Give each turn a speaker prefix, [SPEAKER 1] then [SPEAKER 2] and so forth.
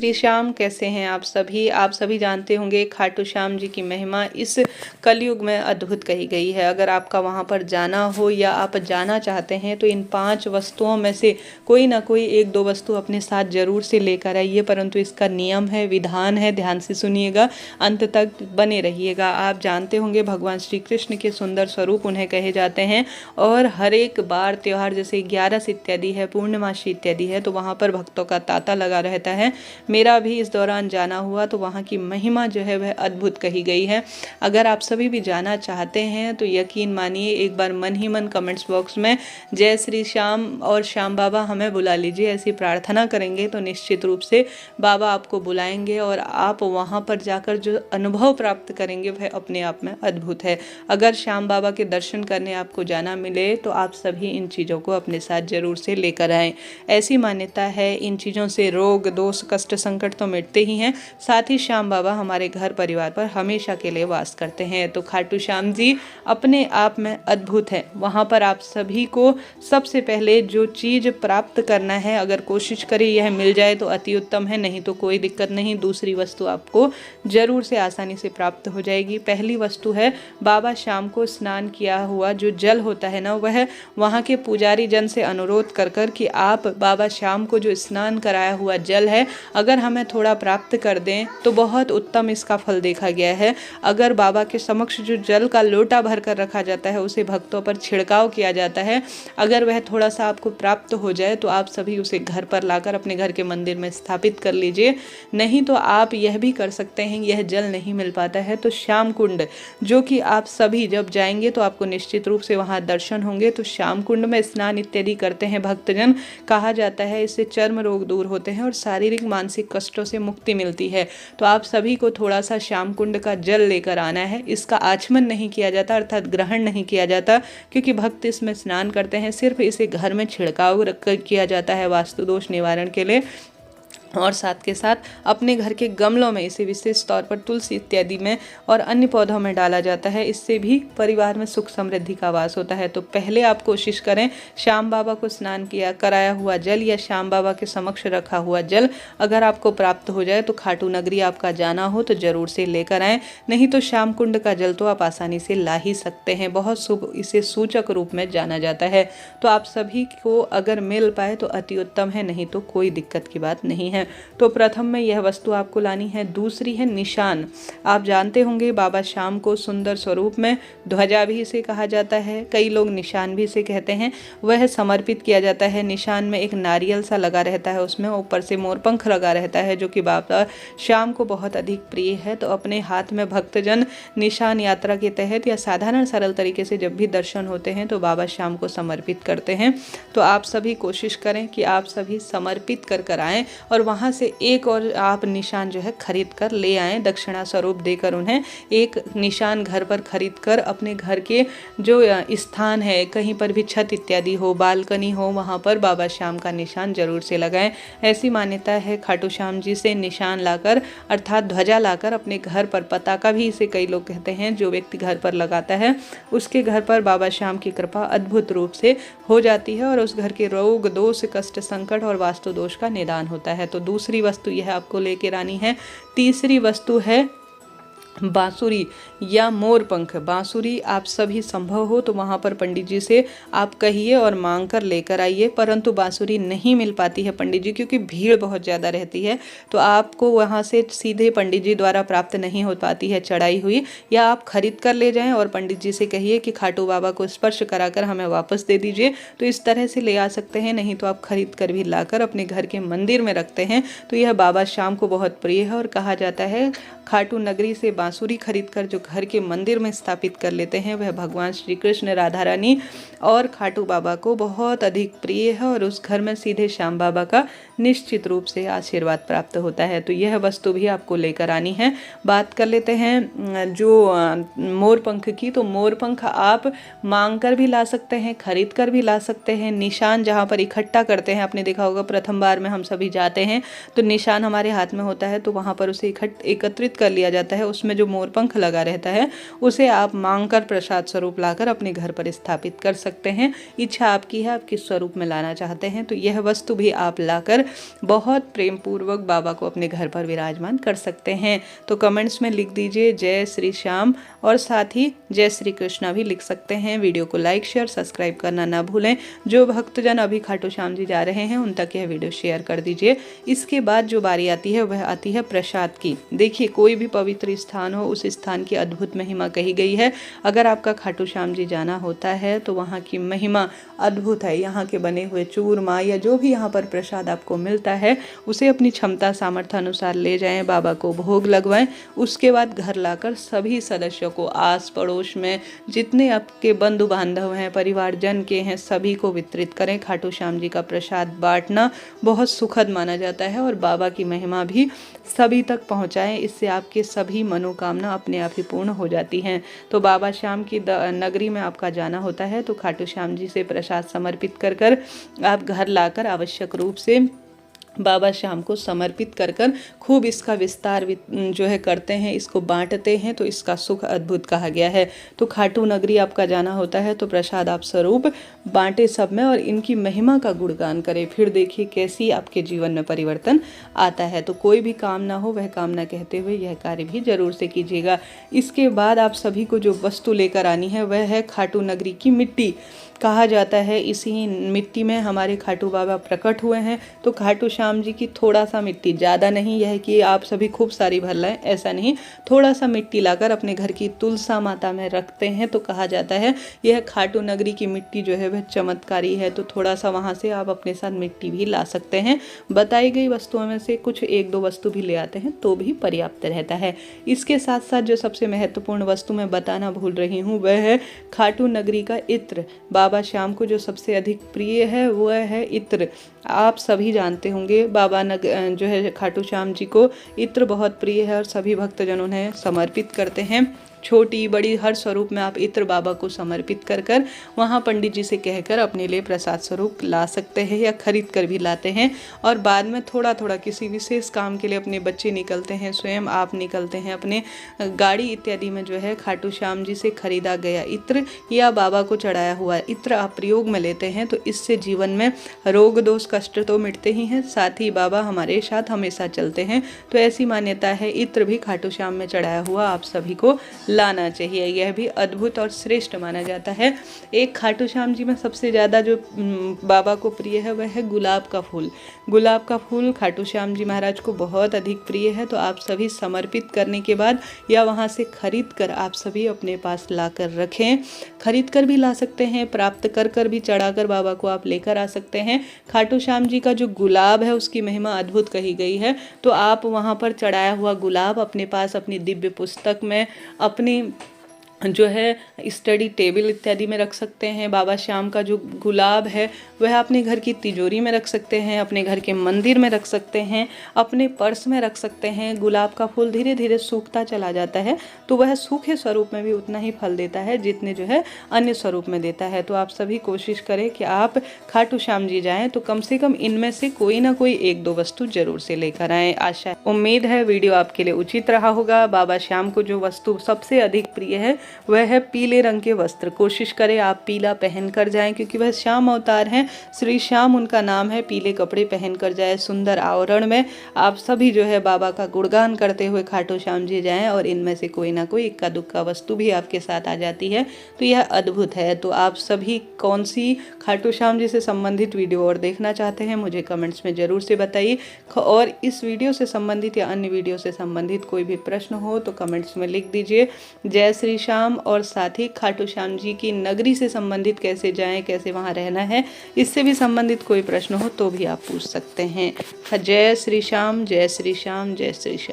[SPEAKER 1] श्री श्याम, कैसे हैं आप सभी। आप सभी जानते होंगे खाटू श्याम जी की महिमा इस कलयुग में अद्भुत कही गई है। अगर आपका वहां पर जाना हो या आप जाना चाहते हैं तो इन 5 वस्तुओं में से कोई ना कोई 1-2 वस्तु अपने साथ जरूर से लेकर आइए, परंतु इसका नियम है, विधान है, ध्यान से सुनिएगा, अंत तक बने रहिएगा। आप जानते होंगे भगवान श्री कृष्ण के सुंदर स्वरूप उन्हें कहे जाते हैं और हर एक बार त्योहार जैसे 11 इत्यादि है, पूर्णमासी इत्यादि है, तो वहाँ पर भक्तों का तांता लगा रहता है। मेरा भी इस दौरान जाना हुआ तो वहाँ की महिमा जो है वह अद्भुत कही गई है। अगर आप सभी भी जाना चाहते हैं तो यकीन मानिए, एक बार मन ही मन कमेंट्स बॉक्स में जय श्री श्याम और श्याम बाबा हमें बुला लीजिए, ऐसी प्रार्थना करेंगे तो निश्चित रूप से बाबा आपको बुलाएंगे और आप वहाँ पर जाकर जो अनुभव प्राप्त करेंगे वह अपने आप में अद्भुत है। अगर श्याम बाबा के दर्शन करने आपको जाना मिले तो आप सभी इन चीज़ों को अपने साथ जरूर से लेकर आएँ। ऐसी मान्यता है, इन चीज़ों से रोग दोष कष्ट संकट तो मिटते ही हैं, साथ ही श्याम बाबा हमारे घर परिवार पर हमेशा के लिए वास करते हैं। तो खाटू श्याम जी अपने आप में अद्भुत है। वहाँ पर आप सभी को सबसे पहले जो चीज़ प्राप्त करना है, अगर कोशिश करें यह मिल जाए तो अति उत्तम है, नहीं तो कोई दिक्कत नहीं, दूसरी वस्तु आपको जरूर से आसानी से प्राप्त हो जाएगी। पहली वस्तु है बाबा श्याम को स्नान किया हुआ जो जल होता है ना, वह वहाँ के पुजारी जन से अनुरोध कर कि आप बाबा श्याम को जो स्नान कराया हुआ जल है अगर हमें थोड़ा प्राप्त कर दें तो बहुत उत्तम इसका फल देखा गया है। अगर बाबा के समक्ष जो जल का लोटा भर कर रखा जाता है उसे भक्तों पर छिड़काव किया जाता है, अगर वह थोड़ा सा आपको प्राप्त हो जाए तो आप सभी उसे घर पर लाकर अपने घर के मंदिर में स्थापित कर लीजिए। नहीं तो आप यह भी कर सकते हैं, यह जल नहीं मिल पाता है तो श्याम कुंड, जो कि आप सभी जब जाएंगे तो आपको निश्चित रूप से वहां दर्शन होंगे, तो श्याम कुंड में स्नान इत्यादि करते हैं भक्तजन। कहा जाता है इससे चर्म रोग दूर होते हैं और शारीरिक मानसिक कष्टों से मुक्ति मिलती है। तो आप सभी को थोड़ा सा श्याम कुंड का जल लेकर आना है। इसका आचमन नहीं किया जाता, अर्थात ग्रहण नहीं किया जाता, क्योंकि भक्त इसमें स्नान करते हैं, सिर्फ इसे घर में छिड़काव किया जाता है वास्तु दोष निवारण के लिए। और साथ के साथ अपने घर के गमलों में इसे विशेष तौर पर तुलसी इत्यादि में और अन्य पौधों में डाला जाता है। इससे भी परिवार में सुख समृद्धि का वास होता है। तो पहले आप कोशिश करें, श्याम बाबा को स्नान किया कराया हुआ जल या श्याम बाबा के समक्ष रखा हुआ जल अगर आपको प्राप्त हो जाए तो खाटू नगरी आपका जाना हो तो जरूर से लेकर आएँ। नहीं तो श्याम कुंड का जल तो आप आसानी से ला ही सकते हैं, बहुत शुभ इसे सूचक रूप में जाना जाता है। तो आप सभी को अगर मिल पाए तो अति उत्तम है, नहीं तो कोई दिक्कत की बात नहीं है। तो प्रथम में यह वस्तु आपको लानी है। दूसरी है निशान। आप जानते होंगे बाबा श्याम को सुंदर स्वरूप में ध्वजा भी इसे कहा जाता है, कई लोग निशान भी इसे कहते हैं, वह समर्पित किया जाता है। निशान में एक नारियल सा लगा रहता है, उसमें ऊपर से मोरपंख लगा रहता है जो कि बाबा श्याम को बहुत अधिक प्रिय है। तो अपने हाथ में भक्तजन निशान यात्रा के तहत या साधारण सरल तरीके से जब भी दर्शन होते हैं तो बाबा श्याम को समर्पित करते हैं। तो आप सभी कोशिश करें कि आप सभी समर्पित कर आएँ और वहाँ से एक और आप निशान जो है खरीद कर ले आएँ, दक्षिणा स्वरूप देकर उन्हें एक निशान घर पर खरीद कर अपने घर के जो स्थान है, कहीं पर भी छत इत्यादि हो, बालकनी हो, वहाँ पर बाबा श्याम का निशान जरूर से लगाएं। ऐसी मान्यता है खाटू श्याम जी से निशान लाकर अर्थात ध्वजा लाकर अपने घर पर, पताका भी इसे कई लोग कहते हैं, जो व्यक्ति घर पर लगाता है उसके घर पर बाबा श्याम की कृपा अद्भुत रूप से हो जाती है और उस घर के रोग दोष कष्ट संकट और वास्तु दोष का निदान होता है। तो दूसरी वस्तु यह आपको लेकर आनी है। तीसरी वस्तु है बांसुरी या मोर पंख। बांसुरी आप सभी संभव हो तो वहाँ पर पंडित जी से आप कहिए और मांग कर लेकर आइए, परंतु बांसुरी नहीं मिल पाती है पंडित जी, क्योंकि भीड़ बहुत ज़्यादा रहती है, तो आपको वहाँ से सीधे पंडित जी द्वारा प्राप्त नहीं हो पाती है चढ़ाई हुई, या आप खरीद कर ले जाएं और पंडित जी से कहिए कि खाटू बाबा को स्पर्श कराकर हमें वापस दे दीजिए, तो इस तरह से ले आ सकते हैं। नहीं तो आप खरीद कर भी लाकर अपने घर के मंदिर में रखते हैं। तो यह बाबा श्याम को बहुत प्रिय है और कहा जाता है खाटू नगरी से बांसुरी खरीदकर जो घर के मंदिर में स्थापित कर लेते हैं वह भगवान श्री कृष्ण, राधा रानी और खाटू बाबा को बहुत अधिक प्रिय है और उस घर में सीधे श्याम बाबा का निश्चित रूप से आशीर्वाद प्राप्त होता है। तो यह वस्तु भी आपको लेकर आनी है। बात कर लेते हैं जो मोर पंख की। तो मोर पंख आप मांग कर भी ला सकते हैं, खरीद कर भी ला सकते हैं। निशान जहाँ पर इकट्ठा करते हैं, आपने देखा होगा प्रथम बार में हम सभी जाते हैं तो निशान हमारे हाथ में होता है, तो वहाँ पर उसे एकत्रित कर लिया जाता है। उसमें में जो मोरपंख लगा रहता है उसे आप मांगकर प्रसाद स्वरूप लाकर अपने घर पर स्थापित कर सकते हैं। इच्छा आपकी है, आप किस स्वरूप में लाना चाहते हैं तो यह वस्तु भी आप लाकर बहुत प्रेम पूर्वक बाबा को अपने घर पर विराजमान कर सकते हैं। तो कमेंट्स में लिख दीजिए जय श्री श्याम और साथ ही जय श्री कृष्णा भी लिख सकते हैं। वीडियो को लाइक शेयर सब्सक्राइब करना ना भूलें। जो भक्तजन अभी खाटू श्याम जी जा रहे हैं उन तक यह वीडियो शेयर कर दीजिए। इसके बाद जो बारी आती है वह आती है प्रसाद की। देखिए कोई भी पवित्र स्थान हो उस स्थान की अद्भुत महिमा कही गई है। अगर आपका खाटू श्याम जी जाना होता है तो वहाँ की महिमा अद्भुत है। यहाँ के बने हुए चूरमा या जो भी यहाँ पर प्रसाद आपको मिलता है उसे अपनी क्षमता सामर्थ्य अनुसार ले जाएं, बाबा को भोग लगवाएं। उसके बाद घर लाकर सभी सदस्यों को, आस पड़ोस में जितने आपके बंधु बांधव हैं, परिवारजन के हैं, सभी को वितरित करें। खाटू श्याम जी का प्रसाद बांटना बहुत सुखद माना जाता है और बाबा की महिमा भी सभी तक पहुँचाएं। इससे आपके सभी मनोकामना अपने आप ही पूर्ण हो जाती हैं। तो बाबा श्याम की नगरी में आपका जाना होता है तो खाटू श्याम जी से प्रसाद समर्पित कर आप घर लाकर आवश्यक रूप से बाबा श्याम को समर्पित कर खूब इसका विस्तार जो है करते हैं, इसको बांटते हैं तो इसका सुख अद्भुत कहा गया है। तो खाटू नगरी आपका जाना होता है तो प्रसाद आप स्वरूप बांटे सब में और इनकी महिमा का गुणगान करें। फिर देखिए कैसी आपके जीवन में परिवर्तन आता है। तो कोई भी काम ना हो वह कामना कहते हुए यह कार्य भी जरूर से कीजिएगा। इसके बाद आप सभी को जो वस्तु लेकर आनी है वह है खाटू नगरी की मिट्टी। कहा जाता है इसी मिट्टी में हमारे खाटू बाबा प्रकट हुए हैं। तो खाटू श्याम जी की थोड़ा सा मिट्टी, ज़्यादा नहीं यह कि आप सभी खूब सारी भर लाएं, ऐसा नहीं, थोड़ा सा मिट्टी लाकर अपने घर की तुलसा माता में रखते हैं। तो कहा जाता है यह खाटू नगरी की मिट्टी जो है वह चमत्कारी है। तो थोड़ा सा वहाँ से आप अपने साथ मिट्टी भी ला सकते हैं। बताई गई वस्तुओं में से कुछ एक दो वस्तु भी ले आते हैं तो भी पर्याप्त रहता है। इसके साथ साथ जो सबसे महत्वपूर्ण वस्तु मैं बताना भूल रही हूँ वह है खाटू नगरी का इत्र। बाबा श्याम को जो सबसे अधिक प्रिय है वह है इत्र। आप सभी जानते होंगे बाबा जो है खाटू श्याम जी को इत्र बहुत प्रिय है और सभी भक्तजन उन्हें समर्पित करते हैं। छोटी बड़ी हर स्वरूप में आप इत्र बाबा को समर्पित कर वहाँ पंडित जी से कहकर अपने लिए प्रसाद स्वरूप ला सकते हैं या खरीद कर भी लाते हैं। और बाद में थोड़ा थोड़ा किसी विशेष काम के लिए अपने बच्चे निकलते हैं, स्वयं आप निकलते हैं, अपने गाड़ी इत्यादि में जो है खाटू श्याम जी से खरीदा गया इत्र या बाबा को चढ़ाया हुआ इत्र आप प्रयोग में लेते हैं तो इससे जीवन में रोग दोष कष्ट तो मिटते ही हैं, साथ ही बाबा हमारे साथ हमेशा चलते हैं। तो ऐसी मान्यता है इत्र भी खाटू श्याम में चढ़ाया हुआ आप सभी को लाना चाहिए। यह भी अद्भुत और श्रेष्ठ माना जाता है। एक खाटू श्याम जी में सबसे ज़्यादा जो बाबा को प्रिय है वह है गुलाब का फूल। गुलाब का फूल खाटू श्याम जी महाराज को बहुत अधिक प्रिय है। तो आप सभी समर्पित करने के बाद या वहाँ से खरीद कर आप सभी अपने पास ला कर रखें। खरीद कर भी ला सकते हैं, प्राप्त कर भी चढ़ा कर बाबा को आप लेकर आ सकते हैं। खाटू श्याम जी का जो गुलाब है उसकी महिमा अद्भुत कही गई है। तो आप वहाँ पर चढ़ाया हुआ गुलाब अपने पास अपनी दिव्य पुस्तक में, अपनी जो है स्टडी टेबल इत्यादि में रख सकते हैं। बाबा श्याम का जो गुलाब है वह अपने घर की तिजोरी में रख सकते हैं, अपने घर के मंदिर में रख सकते हैं, अपने पर्स में रख सकते हैं। गुलाब का फूल धीरे धीरे सूखता चला जाता है तो वह सूखे स्वरूप में भी उतना ही फल देता है जितने जो है अन्य स्वरूप में देता है। तो आप सभी कोशिश करें कि आप खाटू श्याम जी जाएँ तो कम से कम इनमें से कोई ना कोई एक दो वस्तु जरूर से लेकर आएँ। आशा उम्मीद है वीडियो आपके लिए उचित रहा होगा। बाबा श्याम को जो वस्तु सबसे अधिक प्रिय है वह है पीले रंग के वस्त्र। कोशिश करें आप पीला पहन कर जाएं क्योंकि वह श्याम अवतार हैं, श्री श्याम उनका नाम है। पीले कपड़े पहन कर जाए, सुंदर आवरण में आप सभी जो है बाबा का गुणगान करते हुए खाटू श्याम जी जाएं और इनमें से कोई ना कोई इक्का दुक्का वस्तु भी आपके साथ आ जाती है तो यह अद्भुत है। तो आप सभी कौन सी खाटू श्याम जी से संबंधित वीडियो और देखना चाहते हैं मुझे कमेंट्स में ज़रूर से बताइए। और इस वीडियो से संबंधित या अन्य वीडियो से संबंधित कोई भी प्रश्न हो तो कमेंट्स में लिख दीजिए। जय श्री श्याम। और साथ ही खाटू श्याम जी की नगरी से संबंधित कैसे जाएं, कैसे वहां रहना है, इससे भी संबंधित कोई प्रश्न हो तो भी आप पूछ सकते हैं। जय श्री श्याम, जय श्री श्याम, जय श्री श्याम।